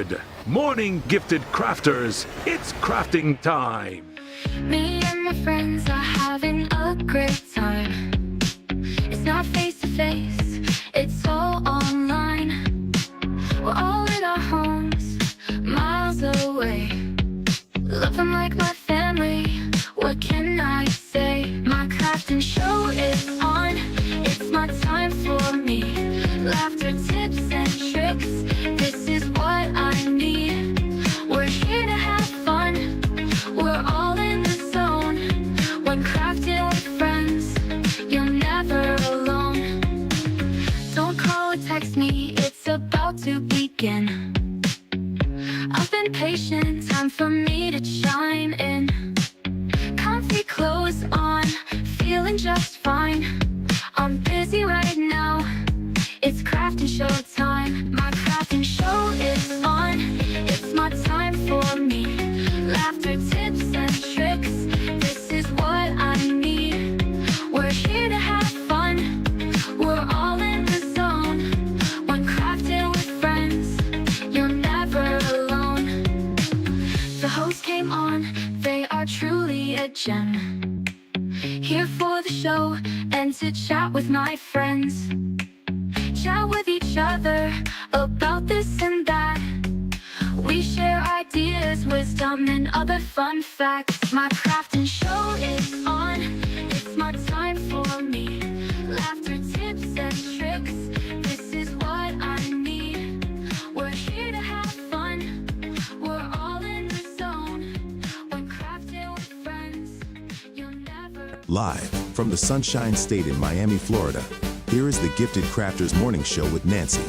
Good morning, gifted crafters. It's crafting time. Me and my friends are having a great time. It's not face to face, it's all online. We're all in our homes, miles away. Love them like my family, what can I say? My crafting show is on, it's my time for me. Laughter, tips and tricks, this is what I need. We're here to have fun, we're all in the zone. When crafting with friends, you're never alone. Don't call or text me, it's about to begin. I've been patient, time for me to chime in. Comfy clothes on, feeling just fine. I'm busy right now, it's crafting show time. My crafting show is on, it's my time for me. Laughter, tips and tricks, this is what I need. We're here to have fun, we're all in the zone. When crafting with friends, you're never alone. The host came on, they are truly a gem. Here for the show and to chat with my friends. Chat with each other about this and that. We share ideas, wisdom, and other fun facts. My crafting show is on, it's my time for me. Laughter, tips, and tricks, this is what I need. We're here to have fun, we're all in the zone. When crafting with friends, you'll never... Live from the Sunshine State in Miami, Florida, here is the Gifted Crafters Morning Show with Nancy.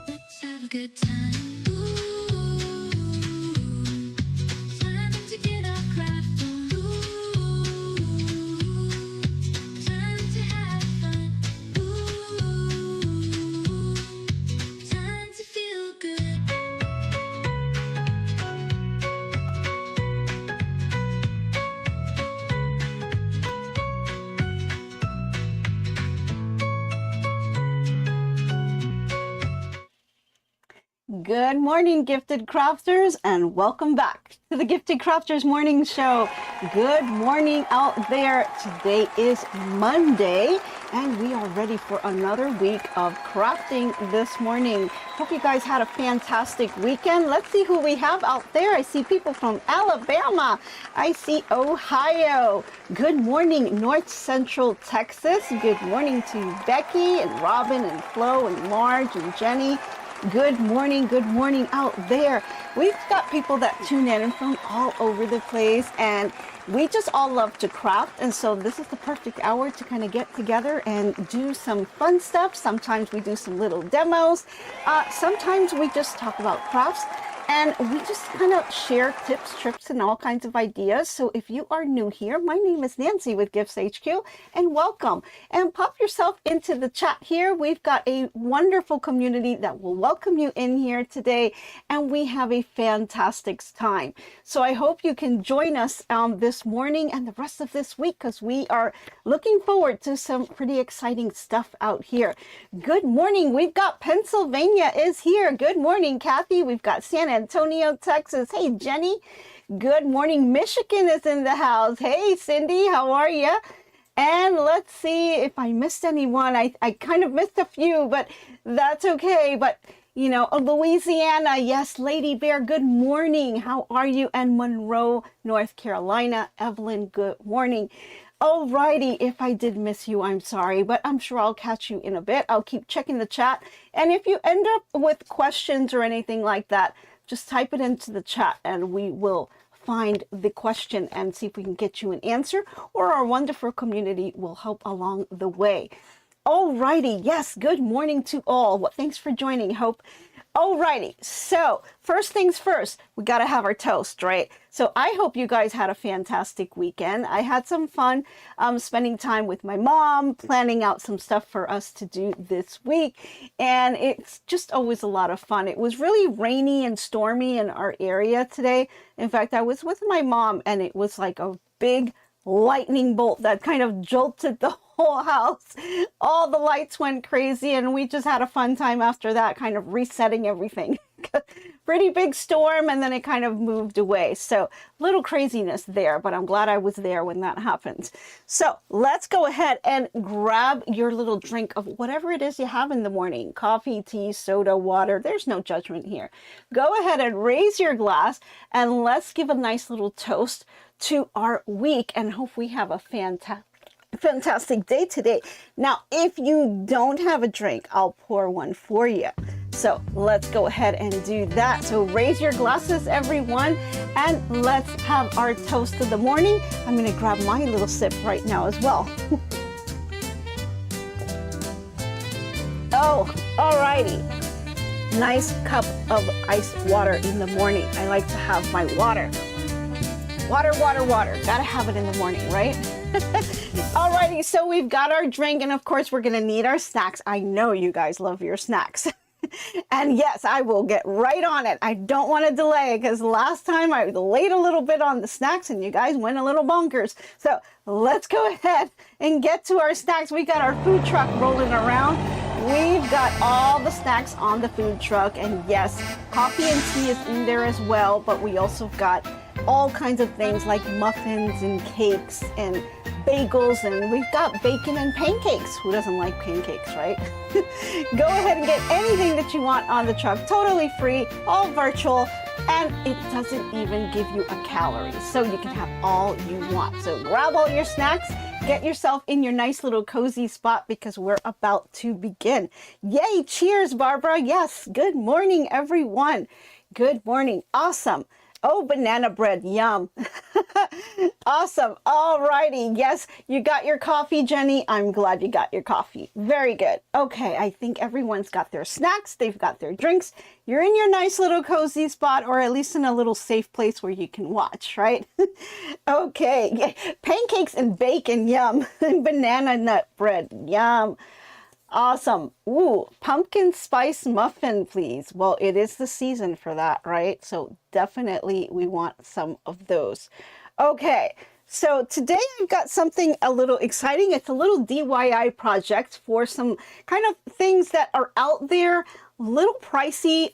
Let's have a good time. Ooh, time to get our craft on. Ooh, time to have fun. Ooh, time to feel good. Good morning, Gifted Crafters, and welcome back to the Gifted Crafters Morning Show. Good morning out there. Today is Monday, and we are ready for another week of crafting this morning. Hope you guys had a fantastic weekend. Let's see who we have out there. I see people from Alabama. I see Ohio. Good morning, North Central Texas. Good morning to you, Becky and Robin and Flo and Marge and Jenny. Good morning out there. We've got people that tune in from all over the place, and we just all love to craft, and so this is the perfect hour to kind of get together and do some fun stuff. Sometimes we do some little demos. Sometimes we just talk about crafts, and we just kind of share tips, tricks, and all kinds of ideas. So if you are new here, my name is Nancy with GiftsHQ, and welcome. And pop yourself into the chat here. We've got a wonderful community that will welcome you in here today, and we have a fantastic time. So I hope you can join us this morning and the rest of this week, because we are looking forward to some pretty exciting stuff out here. Good morning. We've got Pennsylvania is here. Good morning, Kathy. We've got San Antonio, Texas. Hey, Jenny. Good morning. Michigan is in the house. Hey, Cindy, how are you? And let's see if I missed anyone. I kind of missed a few, but that's okay. But, you know, Louisiana, yes, Lady Bear, good morning. How are you? And Monroe, North Carolina, Evelyn, good morning. Alrighty, if I did miss you, I'm sorry, but I'm sure I'll catch you in a bit. I'll keep checking the chat. And if you end up with questions or anything like that, just type it into the chat and we will find the question and see if we can get you an answer, or our wonderful community will help along the way. Alrighty, yes, good morning to all. Well, thanks for joining, Hope. Alrighty, so first things first, we got to have our toast, right? So I hope you guys had a fantastic weekend. I had some fun spending time with my mom, planning out some stuff for us to do this week. And it's just always a lot of fun. It was really rainy and stormy in our area today. In fact, I was with my mom and it was like a big lightning bolt that kind of jolted the whole house. All the lights went crazy and we just had a fun time after that, kind of resetting everything. Pretty big storm, and then it kind of moved away. So little craziness there, but I'm glad I was there when that happened. So let's go ahead and grab your little drink of whatever it is you have in the morning. Coffee, tea, soda, water. There's no judgment here. Go ahead and raise your glass and let's give a nice little toast to our week and hope we have a fantastic day today. Now, if you don't have a drink, I'll pour one for you. So let's go ahead and do that. So raise your glasses, everyone, and let's have our toast of the morning. I'm going to grab my little sip right now as well. Oh, alrighty. Nice cup of iced water in the morning. I like to have my water. Water. Gotta have it in the morning, right? Alrighty, so we've got our drink, and of course we're gonna need our snacks. I know you guys love your snacks. And yes, I will get right on it. I don't want to delay because last time I delayed a little bit on the snacks and you guys went a little bonkers. So let's go ahead and get to our snacks. We got our food truck rolling around. We've got all the snacks on the food truck, and yes, coffee and tea is in there as well, but we also got all kinds of things like muffins and cakes and bagels, and we've got bacon and pancakes. Who doesn't like pancakes, right? Go ahead and get anything that you want on the truck, totally free, all virtual, and it doesn't even give you a calorie, so you can have all you want. So grab all your snacks, get yourself in your nice little cozy spot because we're about to begin. Yay, cheers, Barbara. Yes, good morning, everyone. Good morning. Awesome. Oh, banana bread, yum. Awesome. All righty. Yes, you got your coffee, Jenny. I'm glad you got your coffee. Very good. Okay, I think everyone's got their snacks. They've got their drinks. You're in your nice little cozy spot, or at least in a little safe place where you can watch, right? Okay, pancakes and bacon, yum. Banana nut bread, yum. Awesome. Ooh, pumpkin spice muffin, please. Well, it is the season for that, right? So definitely we want some of those. Okay, so today I've got something a little exciting. It's a little DIY project for some kind of things that are out there, a little pricey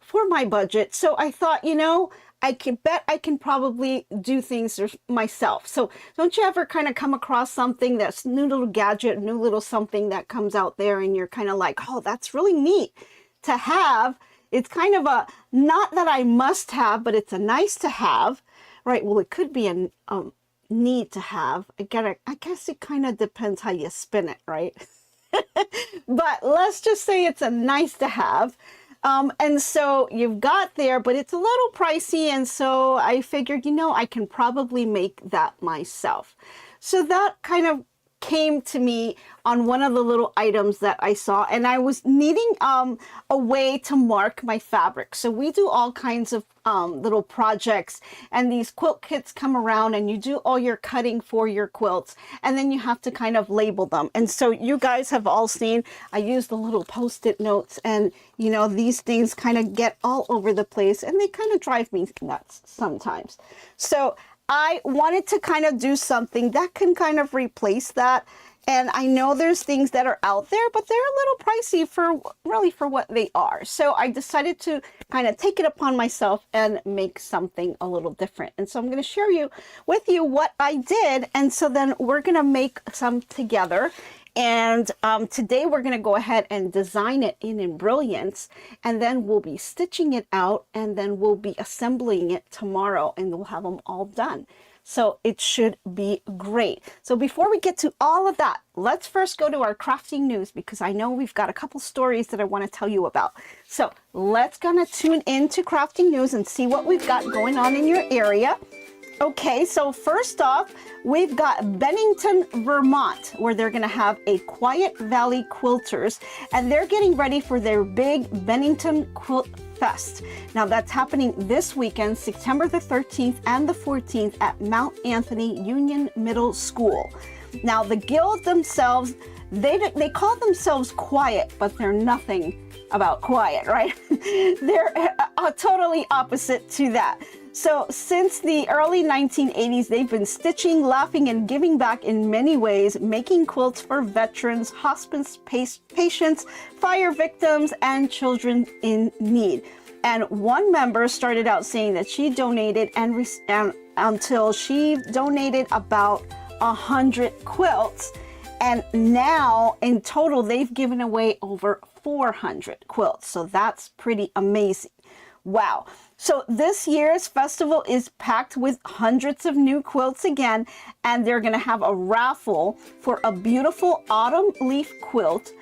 for my budget. So I thought, you know, I can probably do things myself. So don't you ever kind of come across something that's new little gadget, new little something that comes out there and you're kind of like, oh, that's really neat to have. It's kind of a, not that I must have, but it's a nice to have, right? Well, it could be a need to have. I guess it kind of depends how you spin it, right? But let's just say it's a nice to have. And so you've got there, but it's a little pricey. And so I figured, you know, I can probably make that myself. So that kind of came to me on one of the little items that I saw, and I was needing a way to mark my fabric. So we do all kinds of little projects, and these quilt kits come around and you do all your cutting for your quilts, and then you have to kind of label them. And so you guys have all seen, I use the little post-it notes, and you know, these things kind of get all over the place and they kind of drive me nuts sometimes. So I wanted to kind of do something that can kind of replace that. And I know there's things that are out there, but they're a little pricey for really for what they are. So I decided to kind of take it upon myself and make something a little different. And so I'm going to share with you what I did. And so then we're going to make some together. And today we're going to go ahead and design it in Embrilliance, and then we'll be stitching it out, and then we'll be assembling it tomorrow, and we'll have them all done. So it should be great. So before we get to all of that, let's first go to our crafting news, because I know we've got a couple stories that I want to tell you about. So let's gonna tune into crafting news and see what we've got going on in your area. Okay, so first off, we've got Bennington, Vermont, where they're going to have a Quiet Valley Quilters, and they're getting ready for their big Bennington Quilt Fest. Now that's happening this weekend, September the 13th and the 14th at Mount Anthony Union Middle School. Now the guild themselves, they call themselves quiet, but they're nothing about quiet, right? They're totally opposite to that. So since the early 1980s, they've been stitching, laughing, and giving back in many ways, making quilts for veterans, hospice patients, fire victims, and children in need. And one member started out saying that she donated until she donated about 100 quilts. And now in total, they've given away over 400 quilts. So that's pretty amazing. Wow. So this year's festival is packed with hundreds of new quilts again, and they're going to have a raffle for a beautiful autumn leaf quilt,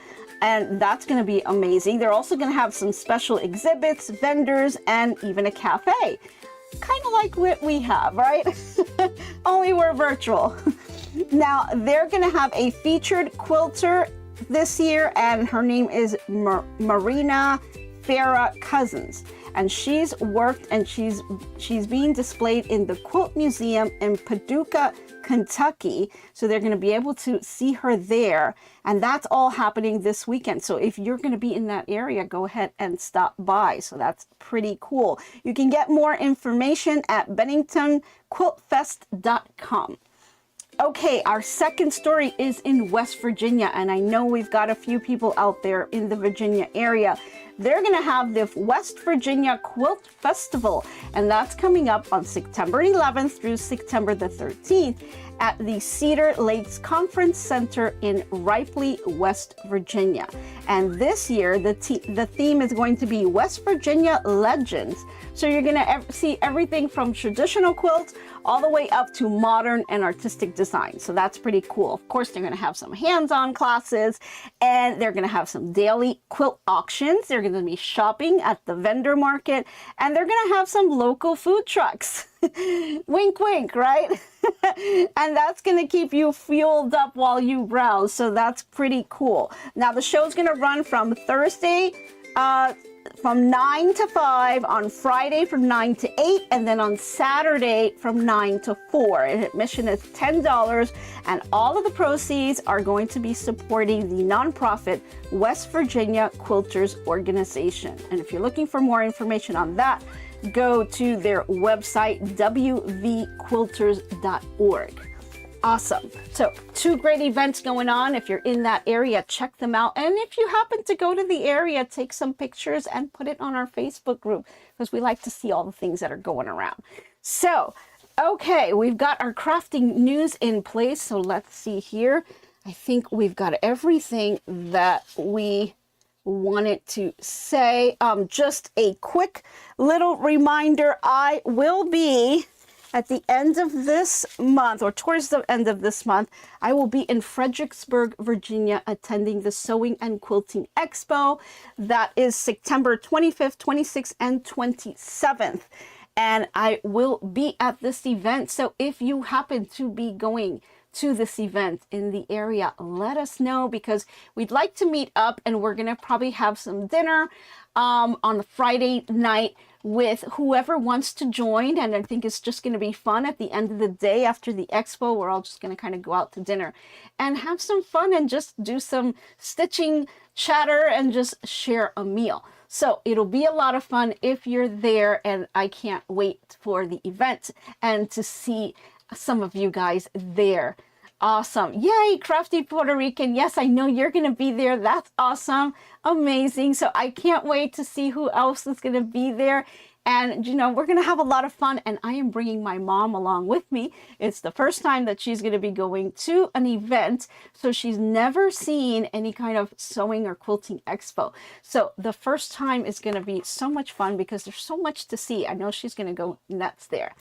and that's going to be amazing. They're also going to have some special exhibits, vendors, and even a cafe. Kind of like what we have, right? Only we're virtual. Now, they're going to have a featured quilter this year, and her name is Marina Farah Cousins. And she's worked and she's being displayed in the Quilt Museum in Paducah, Kentucky. So they're going to be able to see her there. And that's all happening this weekend. So if you're going to be in that area, go ahead and stop by. So that's pretty cool. You can get more information at BenningtonQuiltFest.com. Okay, our second story is in West Virginia, and I know we've got a few people out there in the Virginia area. They're going to have the West Virginia Quilt Festival, and that's coming up on September 11th through September the 13th at the Cedar Lakes Conference Center in Ripley, West Virginia. And this year, the theme is going to be West Virginia Legends. So you're going to see everything from traditional quilts all the way up to modern and artistic design. So that's pretty cool. Of course, they're going to have some hands-on classes, and they're going to have some daily quilt auctions. They're going to be shopping at the vendor market, and they're going to have some local food trucks. Wink, wink, right? And that's going to keep you fueled up while you browse. So that's pretty cool. Now, the show's going to run from Thursday from 9 to 5, on Friday from 9 to 8, and then on Saturday from 9 to 4. And admission is $10, and all of the proceeds are going to be supporting the nonprofit West Virginia Quilters Organization. And if you're looking for more information on that, go to their website, wvquilters.org. Awesome. So 2 great events going on. If you're in that area, check them out. And if you happen to go to the area, take some pictures and put it on our Facebook group, because we like to see all the things that are going around. So, okay, we've got our crafting news in place. So let's see here. I think we've got everything that we wanted to say. Just a quick little reminder, I will be at the end of this month, or towards the end of this month, I will be in Fredericksburg, Virginia, attending the Sewing and Quilting Expo. That is September 25th, 26th, and 27th. And I will be at this event. So if you happen to be going to this event in the area, let us know, because we'd like to meet up, and we're going to probably have some dinner on a Friday night with whoever wants to join. And I think it's just going to be fun. At the end of the day, after the expo, we're all just going to kind of go out to dinner and have some fun and just do some stitching chatter and just share a meal. So it'll be a lot of fun if you're there, and I can't wait for the event and to see some of you guys there. Awesome. Yay, Crafty Puerto Rican. Yes, I know you're going to be there. That's awesome. Amazing. So I can't wait to see who else is going to be there. And, you know, we're going to have a lot of fun. And I am bringing my mom along with me. It's the first time that she's going to be going to an event. So she's never seen any kind of sewing or quilting expo. So the first time is going to be so much fun, because there's so much to see. I know she's going to go nuts there.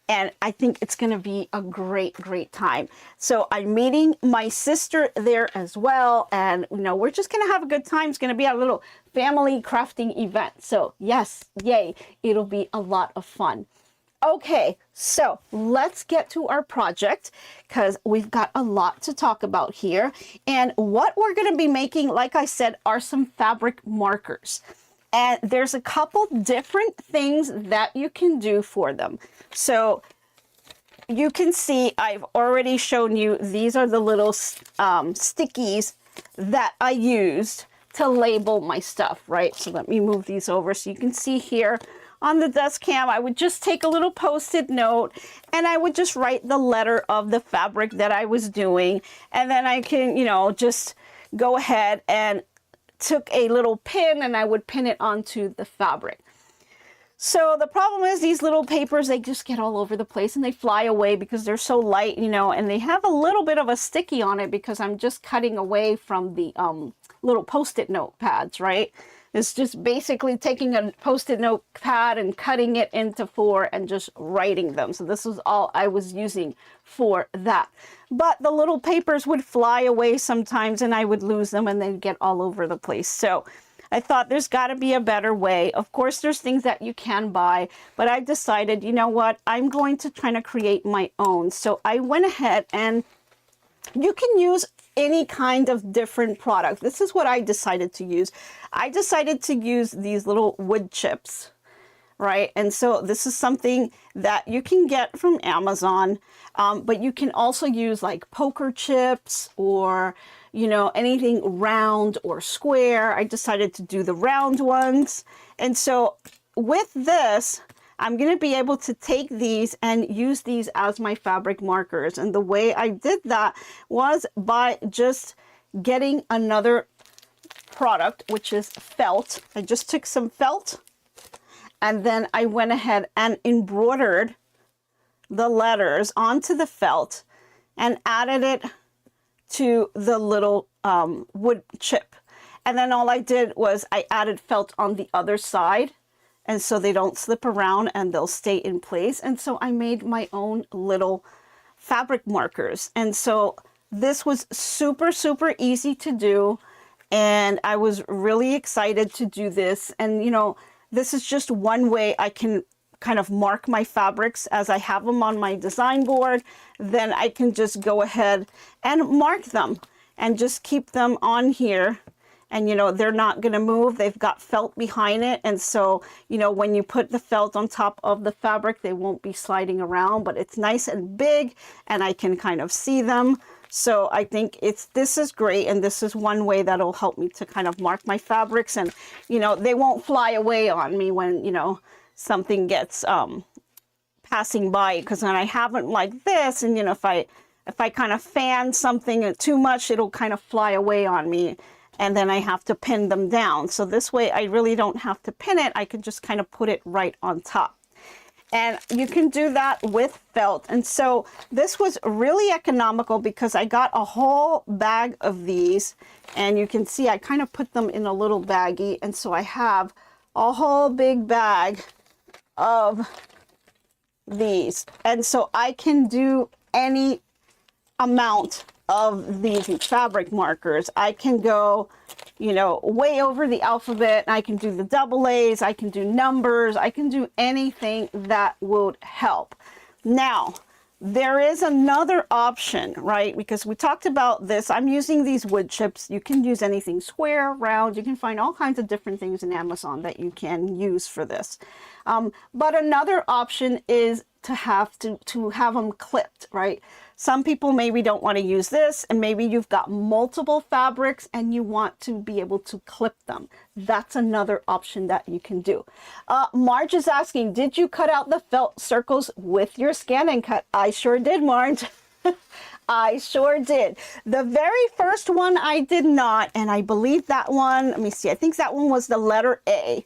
and I think it's going to be a great time. So I'm meeting my sister there as well, and you know, we're just going to have a good time. It's going to be a little family crafting event. So yes, yay, it'll be a lot of fun. Okay, so let's get to our project because we've got a lot to talk about here. And what we're going to be making, like I said, are some fabric markers. And there's a couple different things that you can do for them. So you can see I've already shown you, these are the little stickies that I used to label my stuff, right? So let me move these over so you can see here. On the desk cam, I would just take a little post-it note and I would just write the letter of the fabric that I was doing. And then I can, you know, just go ahead and took a little pin and I would pin it onto the fabric. So the problem is these little papers, they just get all over the place and they fly away because they're so light, you know, and they have a little bit of a sticky on it because I'm just cutting away from the little post-it note pads, right? It's just basically taking a post-it note pad and cutting it into 4 and just writing them. So this was all I was using for that. But the little papers would fly away sometimes and I would lose them and they'd get all over the place. So I thought there's got to be a better way. Of course, there's things that you can buy, but I decided, you know what, I'm going to try to create my own. So I went ahead, and you can use any kind of different product. This is what I decided to use. I decided to use these little wood chips, right? And so this is something that you can get from Amazon, but you can also use like poker chips or, you know, anything round or square. I decided to do the round ones. And so with this, I'm going to be able to take these and use these as my fabric markers. And the way I did that was by just getting another product, which is felt. I just took some felt and then I went ahead and embroidered the letters onto the felt and added it to the little wood chip. And then all I did was I added felt on the other side, and so they don't slip around and they'll stay in place. And so I made my own little fabric markers. And so this was super easy to do. And I was really excited to do this. And, you know, this is just one way I can kind of mark my fabrics as I have them on my design board. Then I can just go ahead and mark them and just keep them on here. And, you know, they're not going to move. They've got felt behind it. And so, you know, when you put the felt on top of the fabric, they won't be sliding around, but it's nice and big and I can kind of see them. So I think this is great. And this is one way that'll help me to kind of mark my fabrics, and, you know, they won't fly away on me when, you know, something gets passing by, because when I have it like this, and, you know, if I kind of fan something too much, it'll kind of fly away on me. And then I have to pin them down. So this way I really don't have to pin it. I can just kind of put it right on top. And you can do that with felt. And so this was really economical because I got a whole bag of these. And you can see I kind of put them in a little baggie. And so I have a whole big bag of these. And so I can do any amount of these fabric markers. I can go, you know, way over the alphabet. I can do the double A's. I can do numbers. I can do anything that would help. Now, there is another option, right? Because we talked about this. I'm using these wood chips. You can use anything square, round. You can find all kinds of different things in Amazon that you can use for this. But another option is to have them clipped, right? Some people maybe don't want to use this, and maybe you've got multiple fabrics and you want to be able to clip them. That's another option that you can do. Marge is asking, did you cut out the felt circles with your scan and cut? I sure did, Marge. I sure did. The very first one I did not, and I believe that one, let me see, I think that one was the letter A.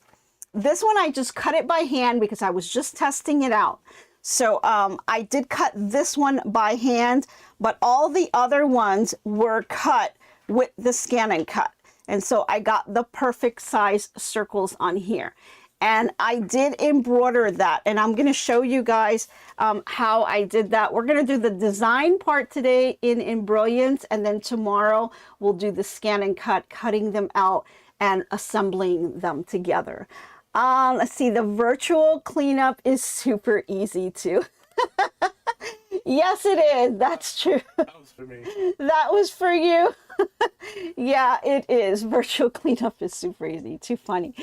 This one I just cut it by hand because I was just testing it out. So I did cut this one by hand, but all the other ones were cut with the scan and cut. And so I got the perfect size circles on here. And I did embroider that, and I'm going to show you guys how I did that. We're going to do the design part today in Embroiance, and then tomorrow we'll do the scan and cut, cutting them out and assembling them together. Let's see, the virtual cleanup is super easy too. Yes, it is. That's true. That was for me. That was for you. Yeah, it is. Virtual cleanup is super easy. Too funny.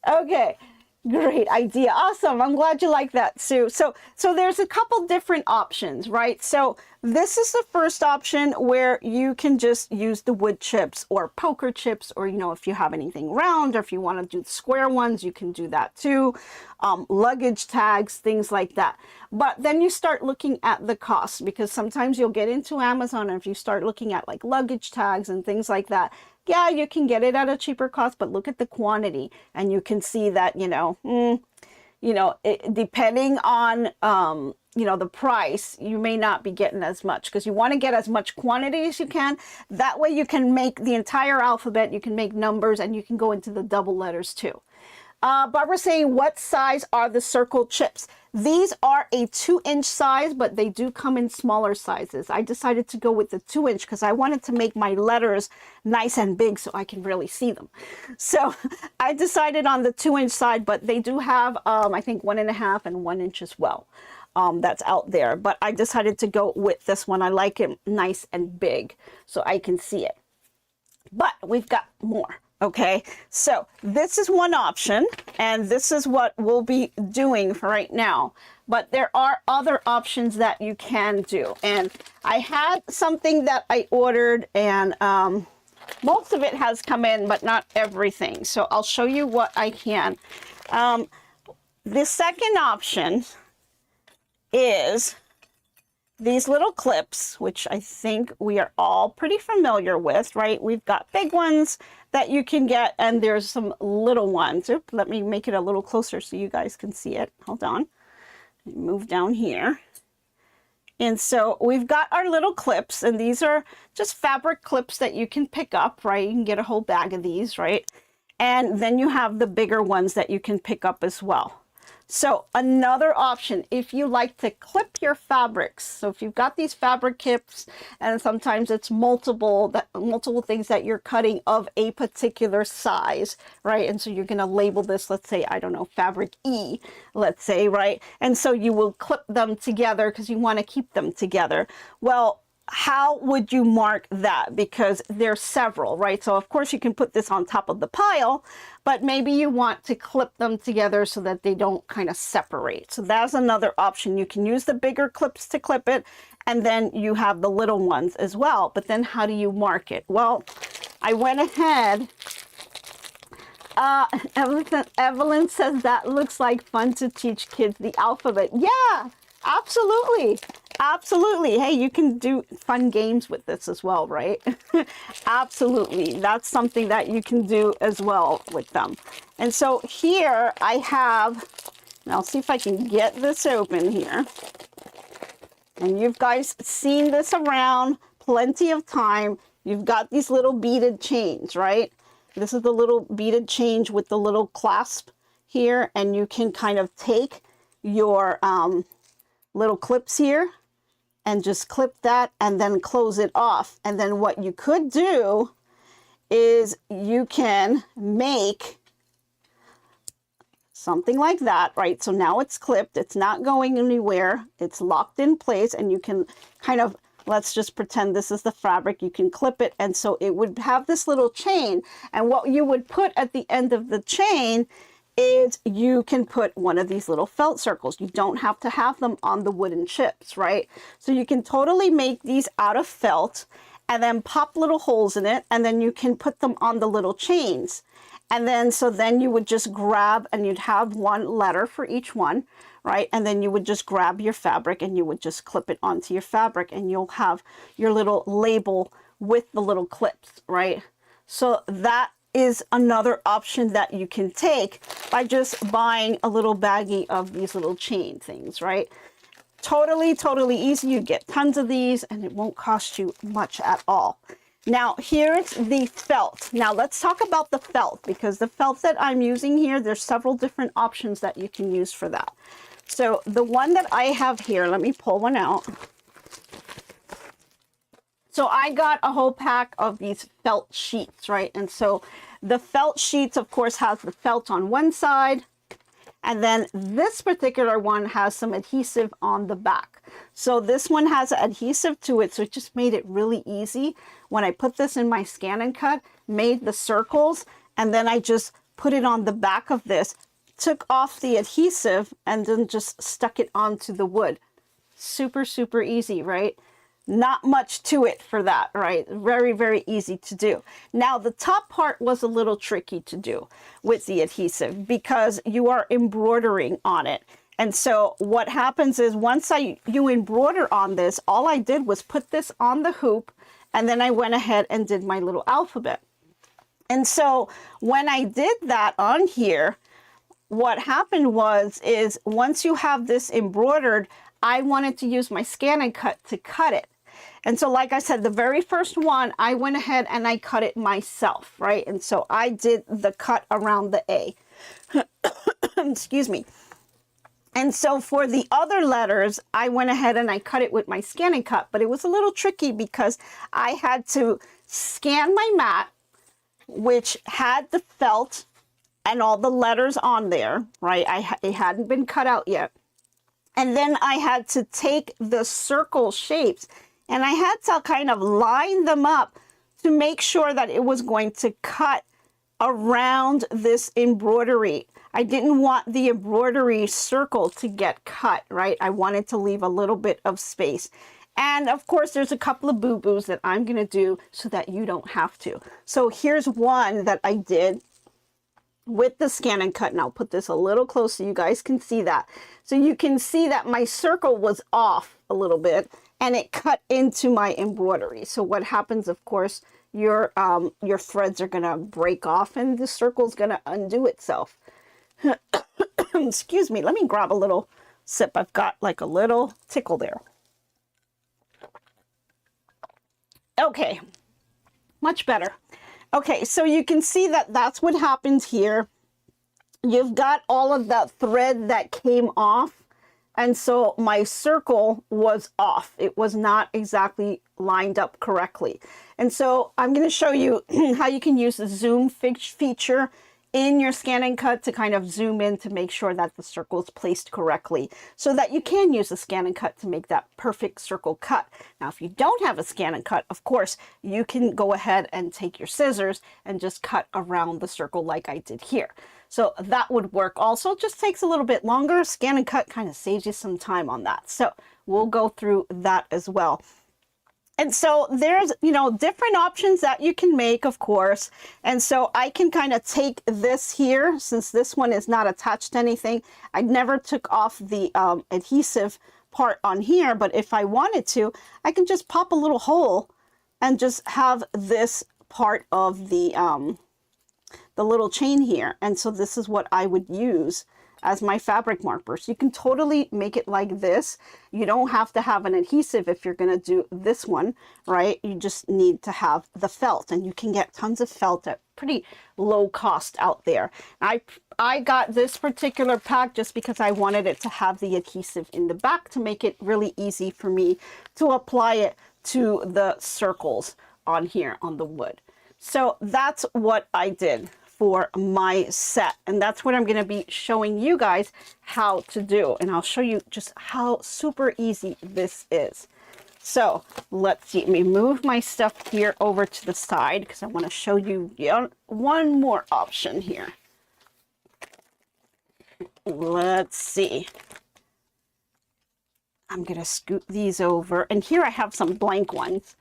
Okay. Great idea. Awesome. I'm glad you like that, Sue. So there's a couple different options, right? So this is the first option where you can just use the wood chips or poker chips, or, you know, if you have anything round, or if you want to do the square ones, you can do that too. Luggage tags, things like that. But then you start looking at the cost, because sometimes you'll get into Amazon, and if you start looking at like luggage tags and things like that, yeah, you can get it at a cheaper cost, but look at the quantity and you can see that, depending on, the price, you may not be getting as much, because you want to get as much quantity as you can. That way you can make the entire alphabet, you can make numbers, and you can go into the double letters too. Barbara's saying, what size are the circle chips? These are a 2-inch size, but they do come in smaller sizes. I decided to go with the 2-inch because I wanted to make my letters nice and big so I can really see them. So I decided on the 2-inch side, but they do have, I think 1.5 and 1 inch as well. That's out there, but I decided to go with this one. I like it nice and big so I can see it. But we've got more. Okay, so this is one option, and this is what we'll be doing for right now. But there are other options that you can do. And I had something that I ordered, and most of it has come in, but not everything. So I'll show you what I can. The second option is these little clips, which I think we are all pretty familiar with, right? We've got big ones that you can get, and there's some little ones. Oops, let me make it a little closer so you guys can see it. Hold on. Move down here. And so we've got our little clips, and these are just fabric clips that you can pick up, right? You can get a whole bag of these, right? And then you have the bigger ones that you can pick up as well. So another option, if you like to clip your fabrics, so if you've got these fabric clips, and sometimes it's multiple things that you're cutting of a particular size, right? And so you're going to label this, let's say, I don't know, fabric E, let's say, right? And so you will clip them together because you want to keep them together. Well, how would you mark that? Because there's several, right? So of course you can put this on top of the pile, but maybe you want to clip them together so that they don't kind of separate. So that's another option. You can use the bigger clips to clip it, and then you have the little ones as well. But then how do you mark it? Well, I went ahead. Evelyn says that looks like fun to teach kids the alphabet. Yeah, absolutely. Absolutely. Hey, you can do fun games with this as well, right? Absolutely. That's something that you can do as well with them. And so here I have, now I'll see if I can get this open here. And you've guys seen this around plenty of time. You've got these little beaded chains, right? This is the little beaded chain with the little clasp here. And you can kind of take your little clips here and just clip that and then close it off. And then what you could do is you can make something like that, right? So now it's clipped, it's not going anywhere, it's locked in place, and you can kind of, let's just pretend this is the fabric, you can clip it, and so it would have this little chain. And what you would put at the end of the chain is you can put one of these little felt circles. You don't have to have them on the wooden chips, right? So you can totally make these out of felt and then pop little holes in it, and then you can put them on the little chains. And then, so then you would just grab, and you'd have one letter for each one, right? And then you would just grab your fabric and you would just clip it onto your fabric, and you'll have your little label with the little clips, right? So that is another option that you can take by just buying a little baggie of these little chain things, right? Totally, totally easy. You get tons of these and it won't cost you much at all. Now here's the felt. Now let's talk about the felt, because the felt that I'm using here, there's several different options that you can use for that. So the one that I have here, let me pull one out. So I got a whole pack of these felt sheets, right? And so the felt sheets, of course, has the felt on one side, and then this particular one has some adhesive on the back. So this one has adhesive to it, so it just made it really easy. When I put this in my scan and cut, made the circles, and then I just put it on the back of this, took off the adhesive, and then just stuck it onto the wood. Super, super easy, right? Not much to it for that, right? Very, very easy to do. Now, the top part was a little tricky to do with the adhesive because you are embroidering on it. And so what happens is once you embroider on this, all I did was put this on the hoop, and then I went ahead and did my little alphabet. And so when I did that on here, what happened is once you have this embroidered, I wanted to use my scan and cut to cut it. And so, like I said, the very first one, I went ahead and I cut it myself, right? And so I did the cut around the A. Excuse me. And so for the other letters, I went ahead and I cut it with my scan and cut, but it was a little tricky because I had to scan my mat, which had the felt and all the letters on there, right? It hadn't been cut out yet. And then I had to take the circle shapes and I had to kind of line them up to make sure that it was going to cut around this embroidery. I didn't want the embroidery circle to get cut, right? I wanted to leave a little bit of space. And of course, there's a couple of boo-boos that I'm going to do so that you don't have to. So here's one that I did with the scan and cut, and I'll put this a little close so you guys can see that. So you can see that my circle was off a little bit and it cut into my embroidery. So what happens, of course, your threads are going to break off and the circle's going to undo itself. Excuse me, let me grab a little sip. I've got like a little tickle there. Okay, much better. Okay, so you can see that that's what happens here. You've got all of that thread that came off. And so my circle was off. It was not exactly lined up correctly. And so I'm going to show you how you can use the zoom feature in your scan and cut to kind of zoom in to make sure that the circle is placed correctly so that you can use the scan and cut to make that perfect circle cut. Now, if you don't have a scan and cut, of course, you can go ahead and take your scissors and just cut around the circle like I did here. So that would work also. It just takes a little bit longer. Scan and cut kind of saves you some time on that. So we'll go through that as well. And so there's, different options that you can make, of course. And so I can kind of take this here, since this one is not attached to anything. I never took off the adhesive part on here, but if I wanted to, I can just pop a little hole and just have this part of the little chain here. And so this is what I would use as my fabric markers. You can totally make it like this. You don't have to have an adhesive if you're going to do this one, right? You just need to have the felt, and you can get tons of felt at pretty low cost out there. I got this particular pack just because I wanted it to have the adhesive in the back to make it really easy for me to apply it to the circles on here on the wood. So that's what I did for my set, and that's what I'm going to be showing you guys how to do, and I'll show you just how super easy this is. So let's see, let me move my stuff here over to the side because I want to show you one more option here. Let's see, I'm going to scoot these over, and here I have some blank ones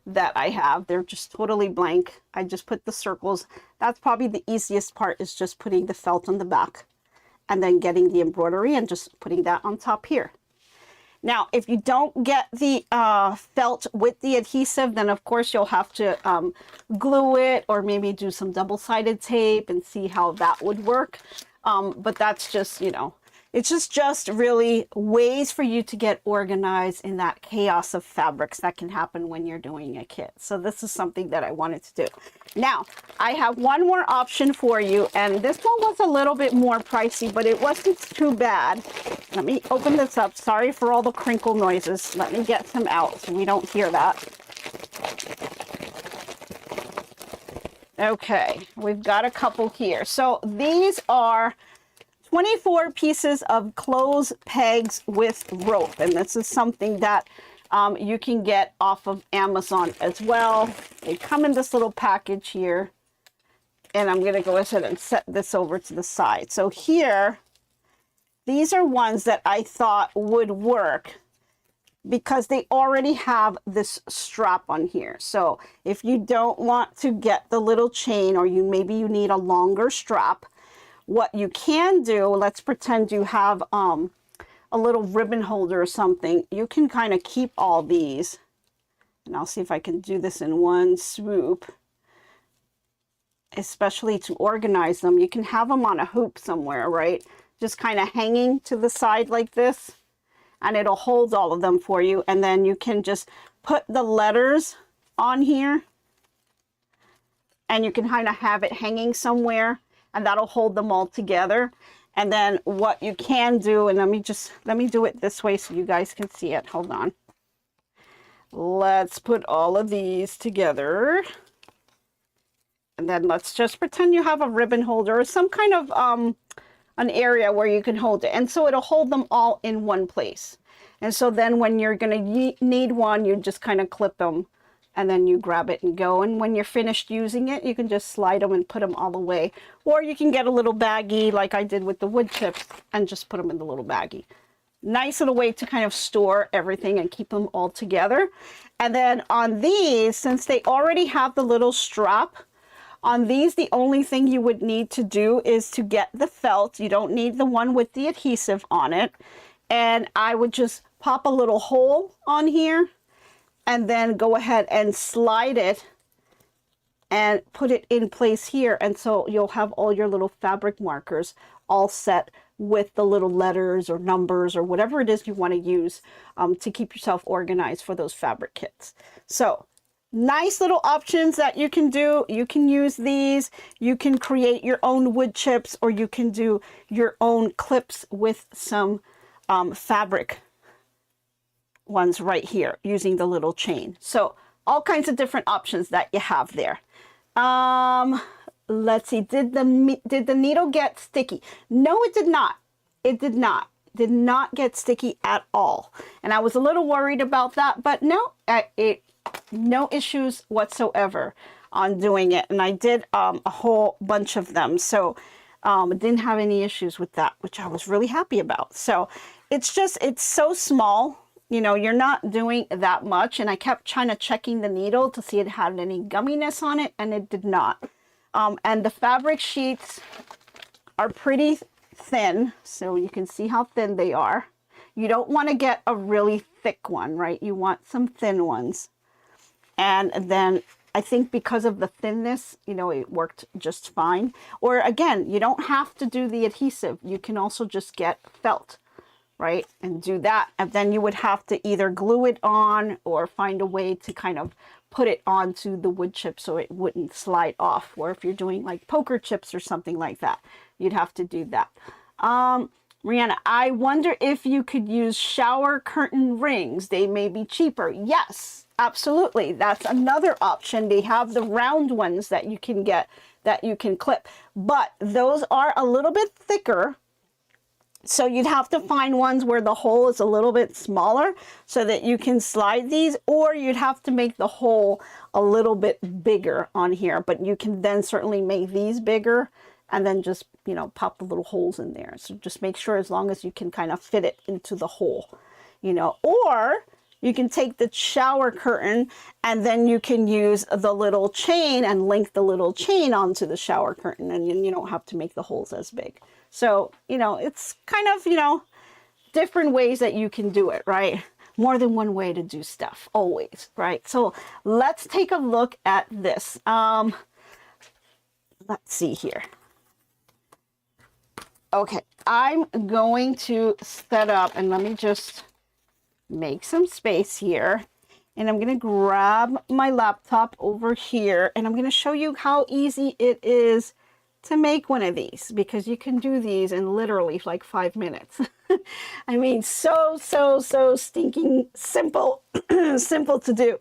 that I have. They're just totally blank. I just put the circles. That's probably the easiest part, is just putting the felt on the back and then getting the embroidery and just putting that on top here. Now, if you don't get the felt with the adhesive, then of course you'll have to glue it or maybe do some double-sided tape and see how that would work. But that's just, It's just really ways for you to get organized in that chaos of fabrics that can happen when you're doing a kit. So this is something that I wanted to do. Now, I have one more option for you, and this one was a little bit more pricey, but it wasn't too bad. Let me open this up. Sorry for all the crinkle noises. Let me get some out so we don't hear that. Okay, we've got a couple here. So these are 24 pieces of clothes pegs with rope, and this is something that you can get off of Amazon as well. They come in this little package here, and I'm going to go ahead and set this over to the side. So here, these are ones that I thought would work because they already have this strap on here. So if you don't want to get the little chain, or maybe you need a longer strap, what you can do, let's pretend you have a little ribbon holder or something. You can kind of keep all these, and I'll see if I can do this in one swoop, especially to organize them. You can have them on a hoop somewhere, right? Just kind of hanging to the side like this, and it'll hold all of them for you. And then you can just put the letters on here, and you can kind of have it hanging somewhere, and that'll hold them all together. And then what you can do, and let me do it this way so you guys can see it. Hold on. Let's put all of these together. And then let's just pretend you have a ribbon holder or some kind of an area where you can hold it. And so it'll hold them all in one place. And so then when you're going to need one, you just kind of clip them, and then you grab it and go. And when you're finished using it, you can just slide them and put them all away. Or you can get a little baggie like I did with the wood chips and just put them in the little baggie. Nice little way to kind of store everything and keep them all together. And then on these, since they already have the little strap, on these, the only thing you would need to do is to get the felt. You don't need the one with the adhesive on it. And I would just pop a little hole on here, and then go ahead and slide it and put it in place here. And so you'll have all your little fabric markers all set with the little letters or numbers or whatever it is you want to use to keep yourself organized for those fabric kits. So nice little options that you can do. You can use these. You can create your own wood chips, or you can do your own clips with some fabric ones right here using the little chain. So all kinds of different options that you have there. Let's see, did the needle get sticky? No, it did not. It did not get sticky at all. And I was a little worried about that, but no, no issues whatsoever on doing it. And I did a whole bunch of them, so didn't have any issues with that, which I was really happy about. So it's so small. You know, you're not doing that much, and I kept trying to checking the needle to see if it had any gumminess on it, and it did not. And the fabric sheets are pretty thin, so you can see how thin they are. You don't want to get a really thick one, right? You want some thin ones. And then I think because of the thinness, you know, it worked just fine. Or again, you don't have to do the adhesive. You can also just get felt, right, and do that. And then you would have to either glue it on or find a way to kind of put it onto the wood chip so it wouldn't slide off. Or if you're doing like poker chips or something like that, you'd have to do that. Rihanna, I wonder if you could use shower curtain rings. They may be cheaper. Yes, absolutely. That's another option. They have the round ones that you can get, that you can clip, but those are a little bit thicker. So you'd have to find ones where the hole is a little bit smaller so that you can slide these, or you'd have to make the hole a little bit bigger on here, but you can then certainly make these bigger and then just, you know, pop the little holes in there. So just make sure, as long as you can kind of fit it into the hole, you know, or you can take the shower curtain and then you can use the little chain and link the little chain onto the shower curtain, and you don't have to make the holes as big. So, you know, it's kind of, you know, different ways that you can do it, right? More than one way to do stuff, always, right? So let's take a look at this. Let's see here. Okay, I'm going to set up, and let me just make some space here. And I'm going to grab my laptop over here, and I'm going to show you how easy it is to make one of these, because you can do these in literally like 5 minutes. I mean, so stinking simple, simple to do.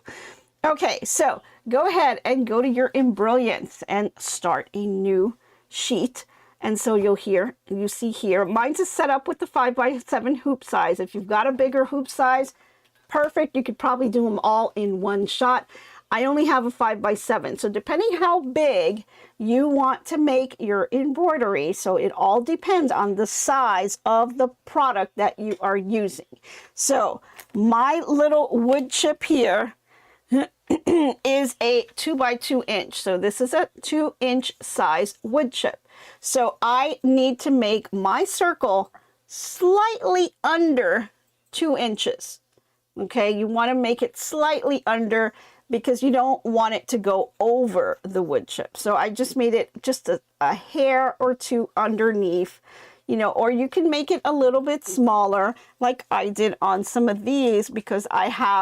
Okay, so go ahead and go to your embroideries and start a new sheet. And so you see here, mine's is set up with the 5x7 hoop size. If you've got a bigger hoop size, perfect. You could probably do them all in one shot. I only have a 5x7. So depending how big you want to make your embroidery, so it all depends on the size of the product that you are using. So my little wood chip here is a 2x2 inch. So this is a 2-inch size wood chip. So I need to make my circle slightly under 2 inches. Okay, you want to make it slightly under because you don't want it to go over the wood chip. So I just made it just a hair or two underneath, you know, or you can make it a little bit smaller like I did on some of these, because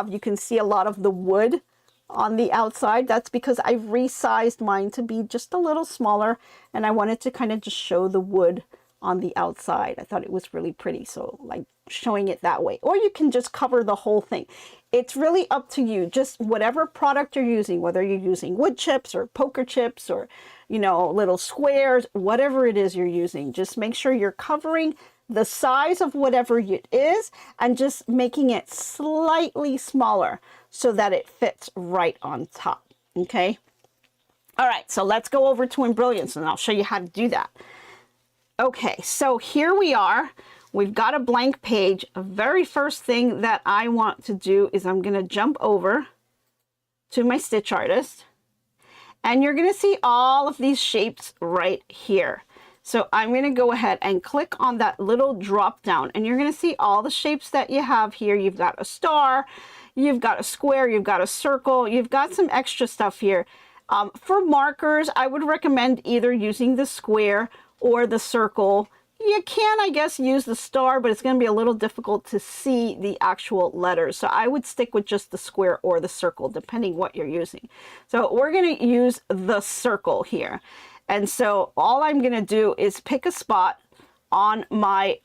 you can see a lot of the wood on the outside. That's because I've resized mine to be just a little smaller, and I wanted to kind of just show the wood on the outside. I thought it was really pretty, so like showing it that way. Or you can just cover the whole thing. It's really up to you. Just whatever product you're using, whether you're using wood chips or poker chips or, you know, little squares, whatever it is you're using, just make sure you're covering the size of whatever it is and just making it slightly smaller so that it fits right on top. Okay. All right, so let's go over to embroideries and I'll show you how to do that. Okay, so here we are. We've got a blank page. The very first thing that I want to do is I'm going to jump over to my stitch artist, and you're going to see all of these shapes right here. So I'm going to go ahead and click on that little drop down, and you're going to see all the shapes that you have here. You've got a star, you've got a square, you've got a circle, you've got some extra stuff here. For markers, I would recommend either using the square or the circle. You can, I guess, use the star, but it's going to be a little difficult to see the actual letters. So I would stick with just the square or the circle, depending what you're using. So we're going to use the circle here. And so all I'm going to do is pick a spot on my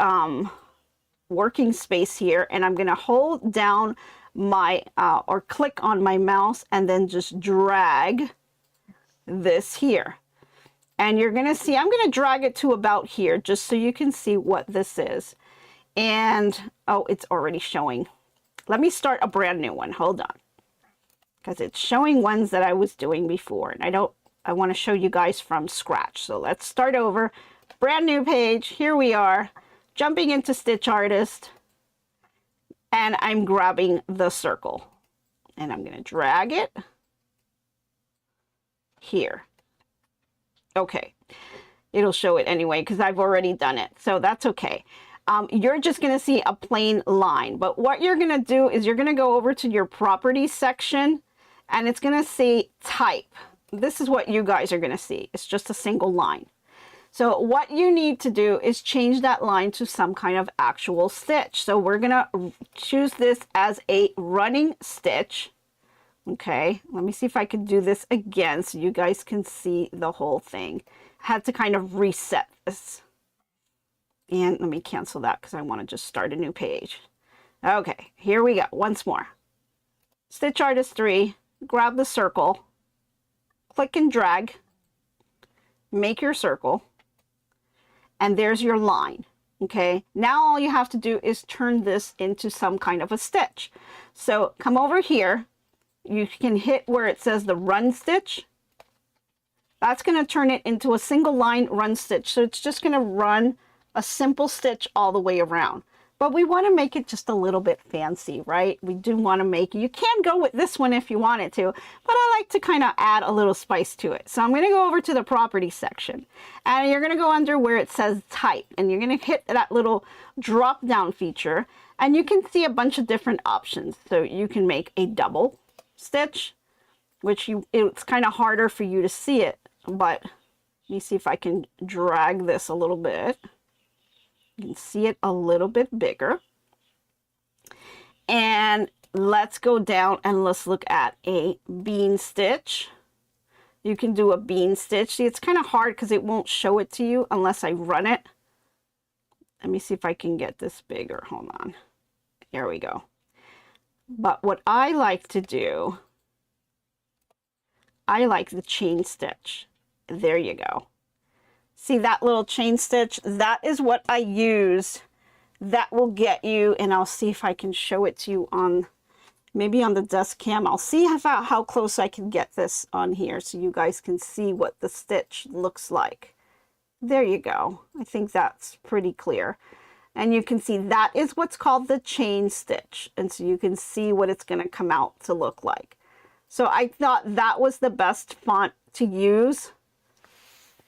working space here, and I'm going to hold down my, or click on my mouse and then just drag this here. And you're going to see, I'm going to drag it to about here just so you can see what this is. And, oh, it's already showing. Let me start a brand new one. Hold on. Because it's showing ones that I was doing before. And I want to show you guys from scratch. So let's start over. Brand new page. Here we are. Jumping into Stitch Artist. And I'm grabbing the circle. And I'm going to drag it here. Okay, it'll show it anyway because I've already done it, so that's okay. You're just going to see a plain line, but what you're going to do is you're going to go over to your properties section, and it's going to say type. This is what you guys are going to see. It's just a single line. So what you need to do is change that line to some kind of actual stitch. So we're going to choose this as a running stitch. Okay, let me see if I can do this again so you guys can see the whole thing. I had to kind of reset this. And let me cancel that because I want to just start a new page. Okay, here we go. Once more. Stitch Artist 3, grab the circle, click and drag, make your circle, and there's your line. Okay, now all you have to do is turn this into some kind of a stitch. So come over here. You can hit where it says the run stitch. That's going to turn it into a single line run stitch. So it's just going to run a simple stitch all the way around. But we want to make it just a little bit fancy, right? We do want to make, you can go with this one if you wanted to, but I like to kind of add a little spice to it. So I'm going to go over to the property section, and you're going to go under where it says type, and you're going to hit that little drop down feature, and you can see a bunch of different options. So you can make a double stitch, which it's kind of harder for you to see it, but let me see if I can drag this a little bit. You can see it a little bit bigger. And let's go down and let's look at a bean stitch. You can do a bean stitch. See, it's kind of hard because it won't show it to you unless I run it. Let me see if I can get this bigger. Hold on. Here we go. But what I like to do, I like the chain stitch. There you go. See that little chain stitch? That is what I use. That will get you, and I'll see if I can show it to you on, maybe on the desk cam. I'll see how close I can get this on here so you guys can see what the stitch looks like. There you go. I think that's pretty clear. And you can see that is what's called the chain stitch. And so you can see what it's going to come out to look like. So I thought that was the best font to use,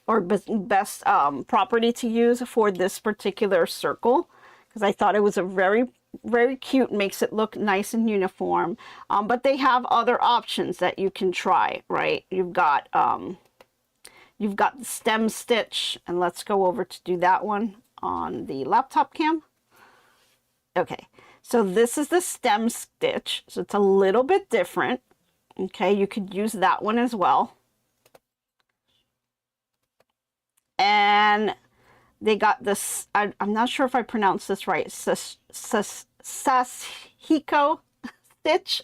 or best property to use for this particular circle, because I thought it was a very, very cute, makes it look nice and uniform. But they have other options that you can try, right? You've got the stem stitch, and let's go over to do that one on the laptop cam. Okay, so this is the stem stitch, so it's a little bit different. Okay, you could use that one as well. And they got this, I'm not sure if I pronounced this right, Sashiko stitch.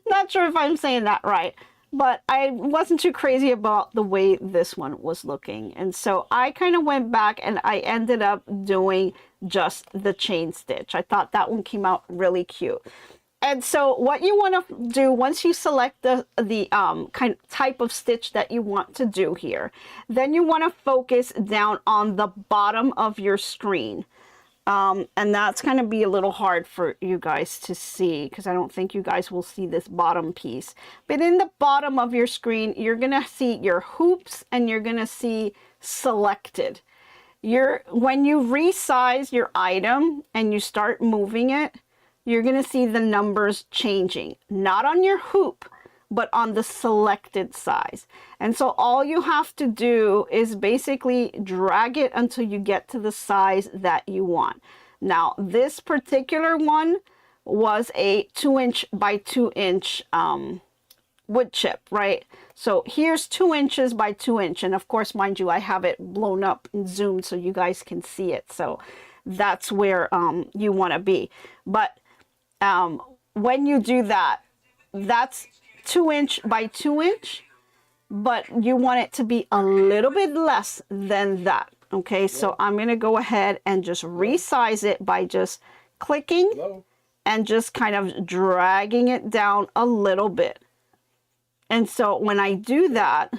Not sure if I'm saying that right, but I wasn't too crazy about the way this one was looking. And so I kind of went back and I ended up doing just the chain stitch. I thought that one came out really cute. And so what you want to do once you select the type of stitch that you want to do here, then you want to focus down on the bottom of your screen. And that's going to be a little hard for you guys to see because I don't think you guys will see this bottom piece. But in the bottom of your screen, you're going to see your hoops and you're going to see selected. When you resize your item and you start moving it, you're going to see the numbers changing, not on your hoop, but on the selected size. And so all you have to do is basically drag it until you get to the size that you want. Now, this particular one was a 2" by 2" wood chip, right? So here's 2 inches by 2 inch. And of course, mind you, I have it blown up and zoomed so you guys can see it. So that's where you want to be. But when you do that, that's 2" by 2", but you want it to be a little bit less than that. Okay, so I'm going to go ahead and just resize it by just clicking and just kind of dragging it down a little bit. And so when I do that,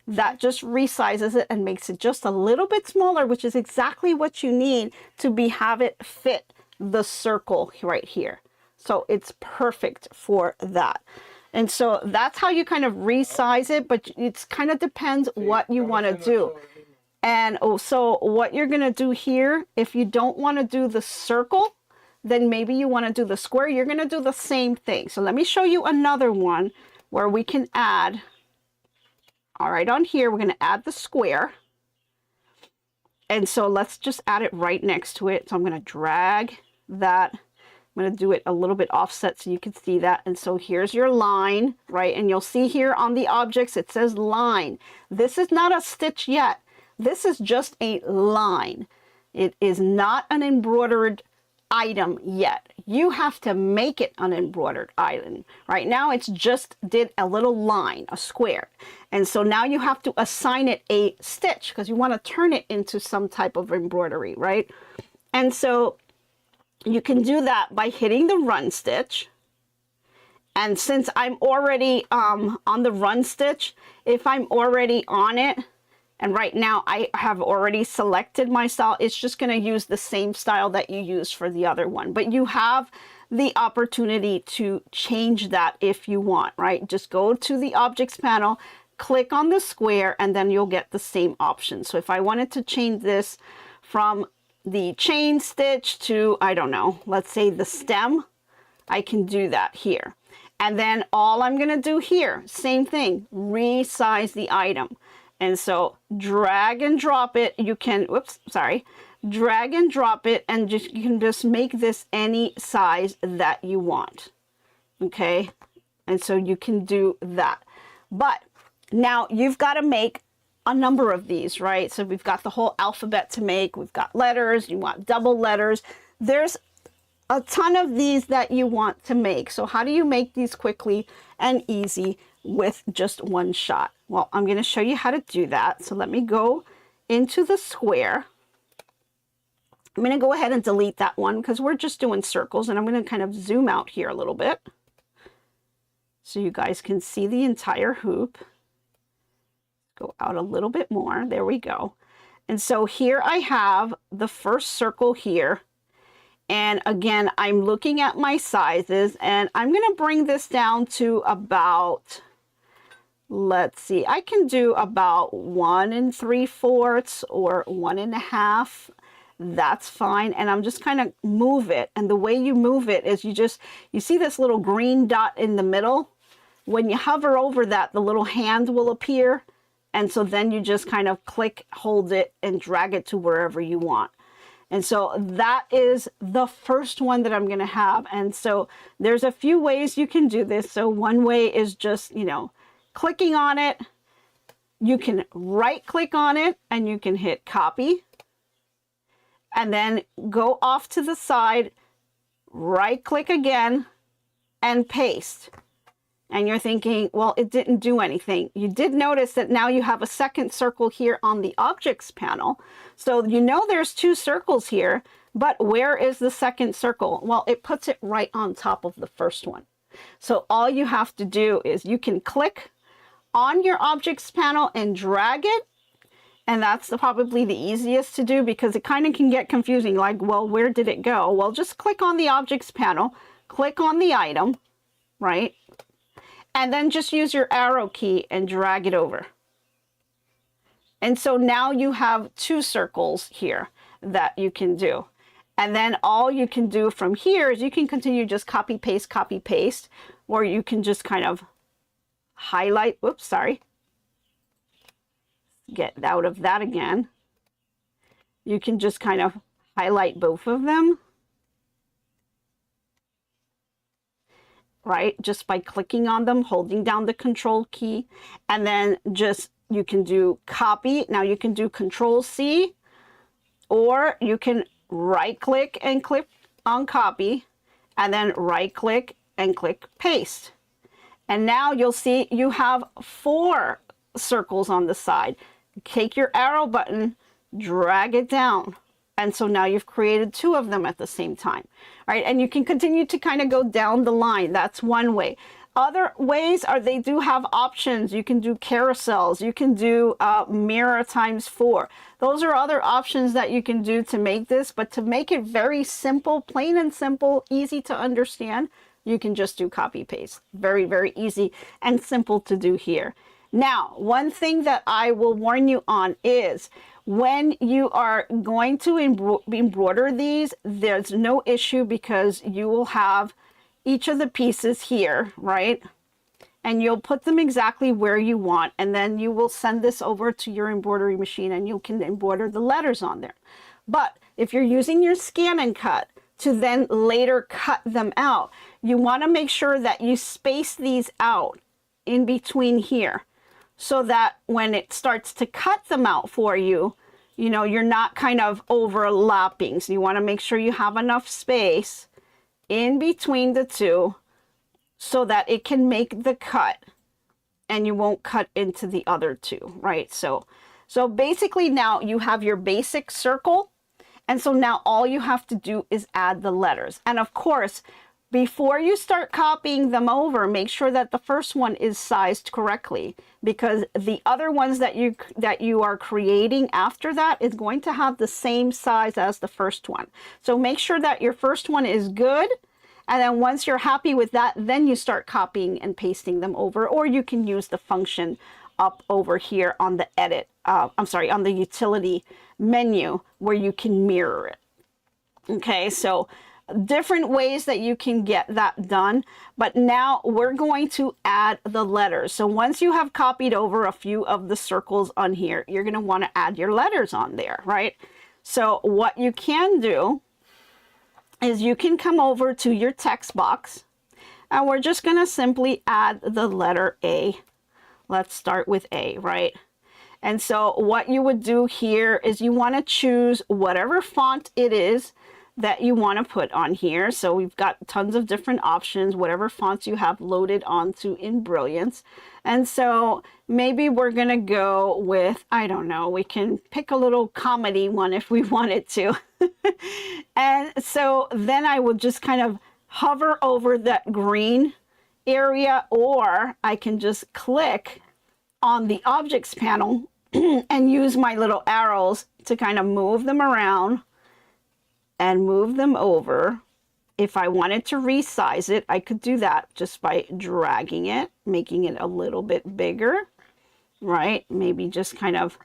that just resizes it and makes it just a little bit smaller, which is exactly what you need to have it fit the circle right here. So it's perfect for that. And so that's how you kind of resize it, but it's kind of depends what you want to do. And so what you're going to do here, if you don't want to do the circle, then maybe you want to do the square. You're going to do the same thing. So let me show you another one where we can add, all right, on here, we're going to add the square. And so let's just add it right next to it. So I'm going to drag that. I'm going to do it a little bit offset so you can see that. And so here's your line, right? And you'll see here on the objects, it says line. This is not a stitch yet. This is just a line. It is not an embroidered item yet. You have to make it an embroidered item. Right now it's just did a little line, a square. And so now you have to assign it a stitch because you want to turn it into some type of embroidery, right? And so you can do that by hitting the run stitch. And since I'm already on the run stitch, if I'm already on it, and right now I have already selected my style, it's just going to use the same style that you used for the other one. But you have the opportunity to change that if you want, right? Just go to the objects panel, click on the square, and then you'll get the same option. So if I wanted to change this from the chain stitch to, I don't know, let's say the stem, I can do that here. And then all I'm going to do here, same thing, resize the item. And so drag and drop it. You can, whoops, sorry. Drag and drop it, and you can just make this any size that you want. Okay. And so you can do that. But now you've got to make a number of these, right? So we've got the whole alphabet to make. We've got letters. You want double letters. There's a ton of these that you want to make. So how do you make these quickly and easy with just one shot? Well, I'm going to show you how to do that. So let me go into the square. I'm going to go ahead and delete that one because we're just doing circles, and I'm going to kind of zoom out here a little bit so you guys can see the entire hoop. Go out a little bit more. There we go. And so here I have the first circle here. And again, I'm looking at my sizes, and I'm going to bring this down to about, let's see, I can do about 1 3/4 or 1 1/2. That's fine. And I'm just kind of move it. And the way you move it is you see this little green dot in the middle? When you hover over that, the little hand will appear. And so then you just kind of click, hold it, and drag it to wherever you want. And so that is the first one that I'm going to have. And so there's a few ways you can do this. So one way is just, clicking on it. You can right click on it and you can hit copy. And then go off to the side, right click again, and paste. And you're thinking, well, it didn't do anything. You did notice that now you have a second circle here on the objects panel. So you know there's 2 circles here, but where is the second circle? Well, it puts it right on top of the first one. So all you have to do is you can click on your objects panel and drag it. And that's probably the easiest to do because it kind of can get confusing. Like, well, where did it go? Well, just click on the objects panel, click on the item, right? And then just use your arrow key and drag it over. And so now you have 2 circles here that you can do. And then all you can do from here is you can continue just copy, paste, or you can just kind of highlight, whoops, sorry. Get out of that again. You can just kind of highlight both of them. Right, just by clicking on them, holding down the control key, and then just you can do copy. Now you can do control C, or you can right click and click on copy, and then right click and click paste. And now you'll see you have 4 circles on the side. Take your arrow button, drag it down. And so now you've created 2 of them at the same time, right? And you can continue to kind of go down the line. That's one way. Other ways are they do have options. You can do carousels. You can do mirror times 4. Those are other options that you can do to make this. But to make it very simple, plain and simple, easy to understand, you can just do copy paste. Very, very easy and simple to do here. Now, one thing that I will warn you on is when you are going to embroider these, there's no issue because you will have each of the pieces here, right? And you'll put them exactly where you want, and then you will send this over to your embroidery machine and you can embroider the letters on there. But if you're using your scan and cut to then later cut them out, you want to make sure that you space these out in between here, so that when it starts to cut them out for you, you're not kind of overlapping. So you want to make sure you have enough space in between the 2 so that it can make the cut and you won't cut into the other 2, right? So basically now you have your basic circle. And so now all you have to do is add the letters. And of course, before you start copying them over, make sure that the first one is sized correctly, because the other ones that you are creating after that is going to have the same size as the first one. So make sure that your first one is good. And then once you're happy with that, then you start copying and pasting them over, or you can use the function up over here on the on the utility menu where you can mirror it. Okay, so different ways that you can get that done. But now we're going to add the letters. So once you have copied over a few of the circles on here, you're going to want to add your letters on there, right? So what you can do is you can come over to your text box, and we're just going to simply add the letter A. Let's start with A, right? And so what you would do here is you want to choose whatever font it is that you want to put on here. So we've got tons of different options, whatever fonts you have loaded onto in Brilliance. And so maybe we're going to go with, I don't know, we can pick a little comedy one if we wanted to. And so then I will just kind of hover over that green area, or I can just click on the objects panel and use my little arrows to kind of move them around and move them over. If I wanted to resize it, I could do that just by dragging it, making it a little bit bigger, right? Maybe just kind of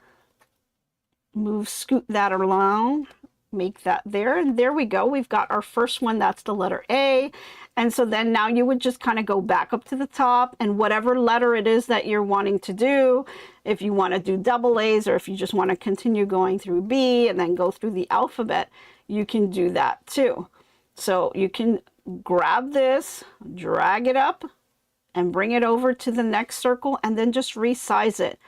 scoot that around, make that there, and there we go. We've got our first one, that's the letter A. And so then now you would just kind of go back up to the top, and whatever letter it is that you're wanting to do, if you want to do double A's, or if you just want to continue going through B and then go through the alphabet, you can do that too. So you can grab this, drag it up, and bring it over to the next circle, and then just resize it.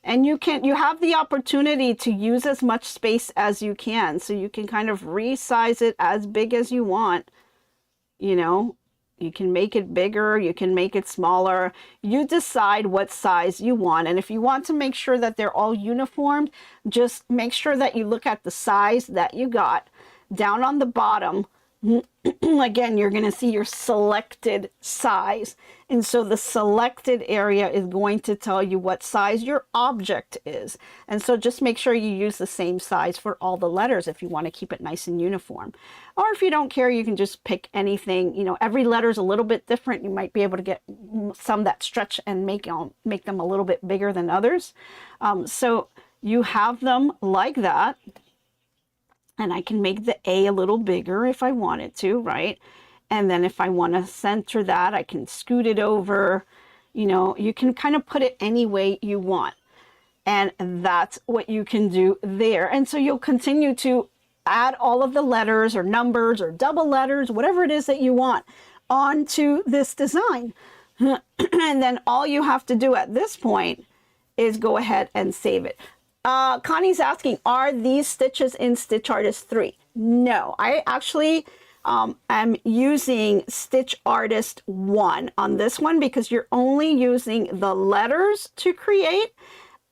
And you have the opportunity to use as much space as you can. So you can kind of resize it as big as you want. You know, you can make it bigger, you can make it smaller. You decide what size you want. And if you want to make sure that they're all uniform, just make sure that you look at the size that you got. Down on the bottom, again, you're going to see your selected size. And so the selected area is going to tell you what size your object is. And so just make sure you use the same size for all the letters if you want to keep it nice and uniform. Or if you don't care, you can just pick anything. You know, every letter is a little bit different. You might be able to get some that stretch and make them a little bit bigger than others. So you have them like that. And I can make the A a little bigger if I wanted to, right? And then if I want to center that, I can scoot it over. You know, you can kind of put it any way you want. And that's what you can do there. And so you'll continue to add all of the letters or numbers or double letters, whatever it is that you want, onto this design. And then all you have to do at this point is go ahead and save it. Connie's asking, are these stitches in Stitch Artist 3? No, I actually am using Stitch Artist 1 on this one because you're only using the letters to create.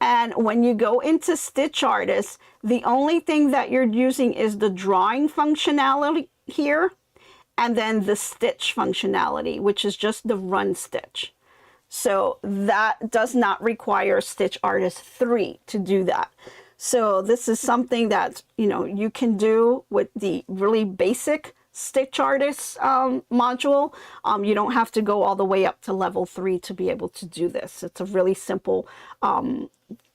And when you go into Stitch Artist, the only thing that you're using is the drawing functionality here, and then the stitch functionality, which is just the run stitch. So that does not require Stitch Artist 3 to do that. So this is something that, you know, you can do with the really basic Stitch Artist module. You don't have to go all the way up to level 3 to be able to do this. It's a really simple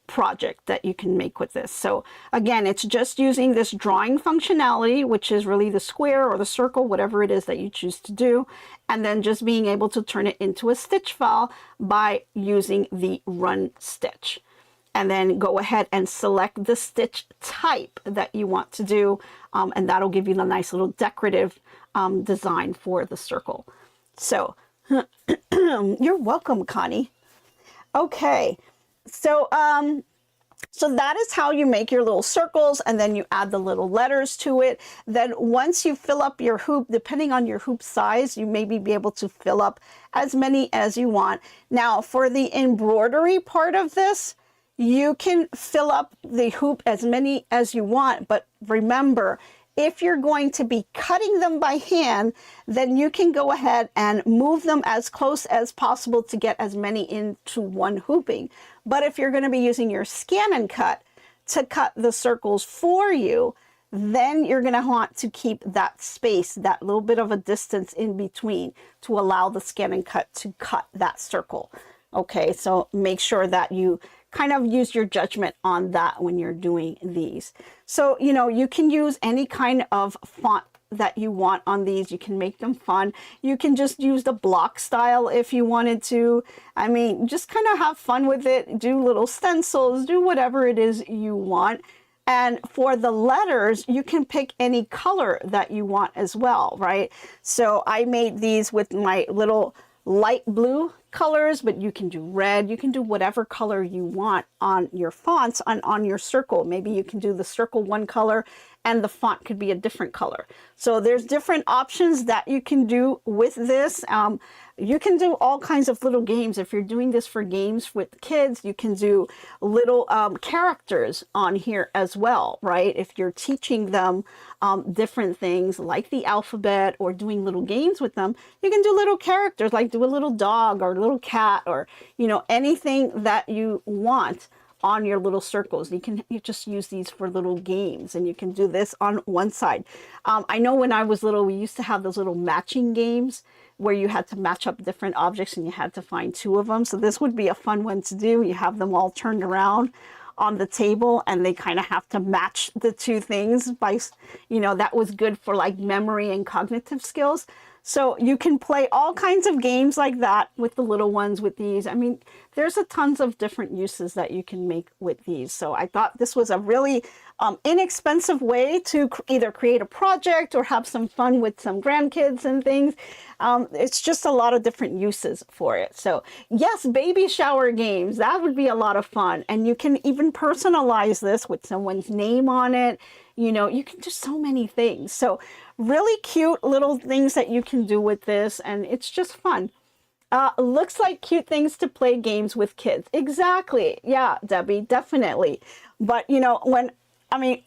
project that you can make with this. So again, it's just using this drawing functionality, which is really the square or the circle, whatever it is that you choose to do, and then just being able to turn it into a stitch file by using the run stitch. And then go ahead and select the stitch type that you want to do, and that'll give you the nice little decorative design for the circle. So you're welcome, Connie. Okay. So, so that is how you make your little circles, and then you add the little letters to it. Then once you fill up your hoop, depending on your hoop size, you maybe be able to fill up as many as you want. Now, for the embroidery part of this, you can fill up the hoop as many as you want, but remember, if you're going to be cutting them by hand, then you can go ahead and move them as close as possible to get as many into one hooping. But if you're going to be using your scan and cut to cut the circles for you, then you're going to want to keep that space, that little bit of a distance in between to allow the scan and cut to cut that circle. Okay, so make sure that you kind of use your judgment on that when you're doing these. So, you know, you can use any kind of font that you want on these. You can make them fun. You can just use the block style if you wanted to. I mean, just kind of have fun with it. Do little stencils, do whatever it is you want. And for the letters, you can pick any color that you want as well, right? So I made these with my little light blue colors, but you can do red. You can do whatever color you want on your fonts on your circle. Maybe you can do the circle one color and the font could be a different color. So there's different options that you can do with this. You can do all kinds of little games. If you're doing this for games with kids, you can do little characters on here as well, right? If you're teaching them different things like the alphabet or doing little games with them, you can do little characters, like do a little dog or a little cat or, you know, anything that you want on your little circles. You just use these for little games, and you can do this on one side. I know when I was little, we used to have those little matching games where you had to match up different objects and you had to find two of them. So this would be a fun one to do. You have them all turned around on the table and they kind of have to match the two things by, you know, that was good for like memory and cognitive skills. So you can play all kinds of games like that with the little ones with these. I mean, there's a tons of different uses that you can make with these. So I thought this was a really inexpensive way to either create a project or have some fun with some grandkids and things. It's just a lot of different uses for it. So yes, baby shower games, that would be a lot of fun. And you can even personalize this with someone's name on it. You know, you can do so many things. So really cute little things that you can do with this, and it's just fun. Looks like cute things to play games with kids. Exactly. Yeah, Debbie, definitely. But you know,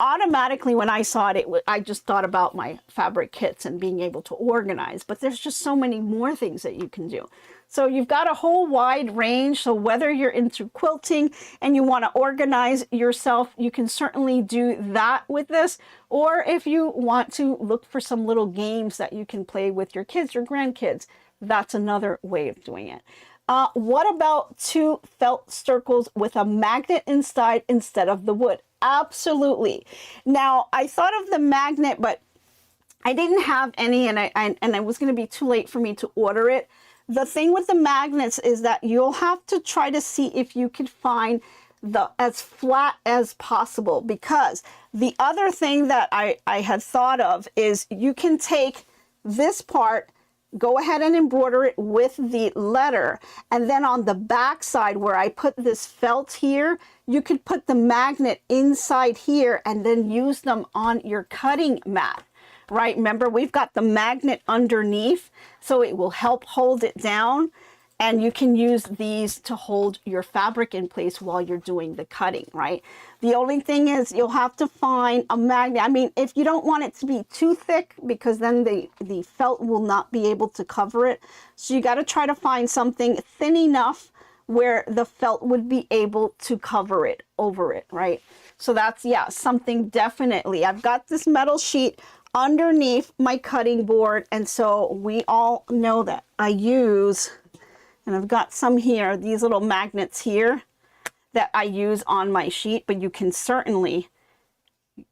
automatically when I saw it, I just thought about my fabric kits and being able to organize, but there's just so many more things that you can do. So you've got a whole wide range. So whether you're into quilting and you want to organize yourself, you can certainly do that with this. Or if you want to look for some little games that you can play with your kids or grandkids, that's another way of doing it. What about 2 felt circles with a magnet inside instead of the wood? Absolutely. Now, I thought of the magnet, but I didn't have any, and it was going to be too late for me to order it. The thing with the magnets is that you'll have to try to see if you can find as flat as possible, because the other thing that I had thought of is you can take this part, go ahead and embroider it with the letter, and then on the back side where I put this felt here, you could put the magnet inside here and then use them on your cutting mat. Right? Remember, we've got the magnet underneath, so it will help hold it down, and you can use these to hold your fabric in place while you're doing the cutting, right? The only thing is you'll have to find a magnet. I mean, if you don't want it to be too thick, because then the felt will not be able to cover it. So you got to try to find something thin enough where the felt would be able to cover it, over it, right? So that's, yeah, something definitely. I've got this metal sheet underneath my cutting board, and so we all know that I use, and I've got some here, these little magnets here that I use on my sheet, but you can certainly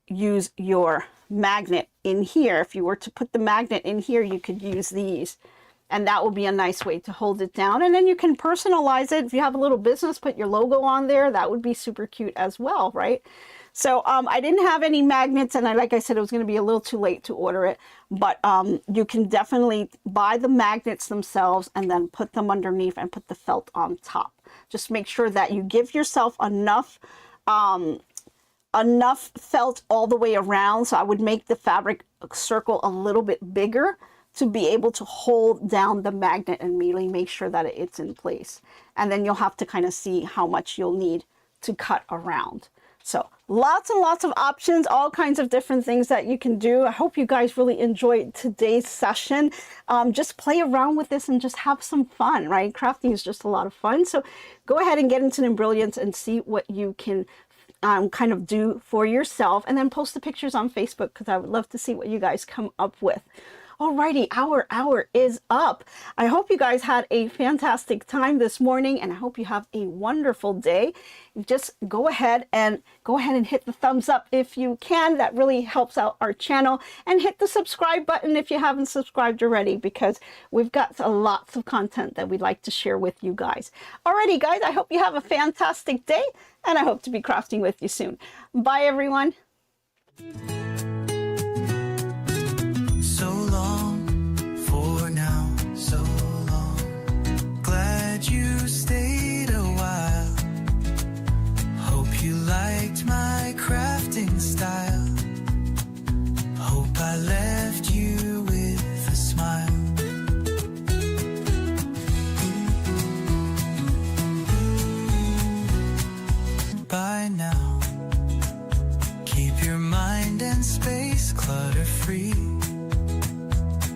use your magnet in here. If you were to put the magnet in here, you could use these, and that will be a nice way to hold it down. And then you can personalize it. If you have a little business, put your logo on there. That would be super cute as well, right? So I didn't have any magnets, and like I said, it was going to be a little too late to order it, but you can definitely buy the magnets themselves and then put them underneath and put the felt on top. Just make sure that you give yourself enough felt all the way around. So I would make the fabric circle a little bit bigger to be able to hold down the magnet and really make sure that it's in place. And then you'll have to kind of see how much you'll need to cut around. So lots and lots of options, all kinds of different things that you can do. I hope you guys really enjoyed today's session. Just play around with this and just have some fun, right? Crafting is just a lot of fun. So go ahead and get into the brilliance and see what you can kind of do for yourself, and then post the pictures on Facebook, because I would love to see what you guys come up with. Alrighty, our hour is up. I hope you guys had a fantastic time this morning, and I hope you have a wonderful day. Just go ahead and hit the thumbs up if you can. That really helps out our channel. And hit the subscribe button if you haven't subscribed already, because we've got lots of content that we'd like to share with you guys. Alrighty, guys, I hope you have a fantastic day, and I hope to be crafting with you soon. Bye, everyone. So long for now, so long. Glad you stayed a while. Hope you liked my crafting style. Hope I left you with a smile. By now, keep your mind and space clutter-free.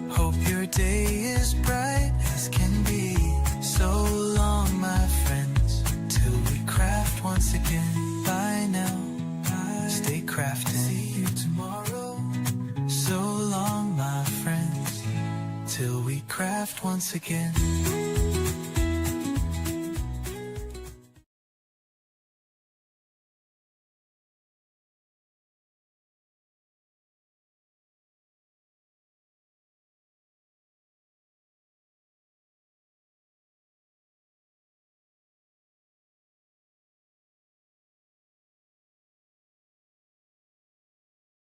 Hope your day is bright as can be. So long, my friends, till we craft once again. Bye now, stay crafting. See you tomorrow. So long, my friends, till we craft once again.